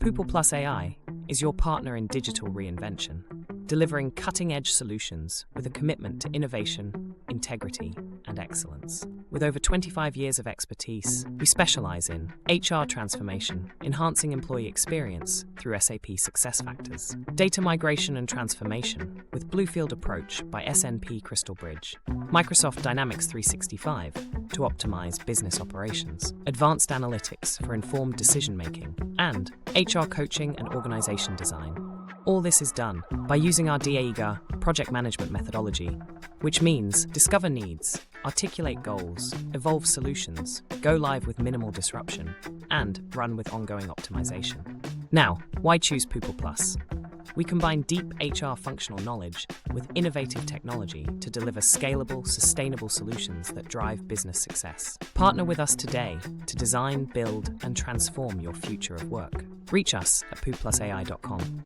PeuplePlus AI is your partner in digital reinvention, delivering cutting-edge solutions with a commitment to innovation, integrity, and excellence. With over 25 years of expertise, we specialize in HR transformation, enhancing employee experience through SAP SuccessFactors, data migration and transformation with BLUEFIELD approach by SNP CrystalBridge, Microsoft Dynamics 365 to optimize business operations, advanced analytics for informed decision-making, and HR coaching and organization design. All this is done by using our DAIGA project management methodology, which means discover needs, articulate goals, evolve solutions, go live with minimal disruption, and run with ongoing optimization. Now, why choose PeuplePlus? We combine deep HR functional knowledge with innovative technology to deliver scalable, sustainable solutions that drive business success. Partner with us today to design, build, and transform your future of work. Reach us at PeuplePlusAI.com.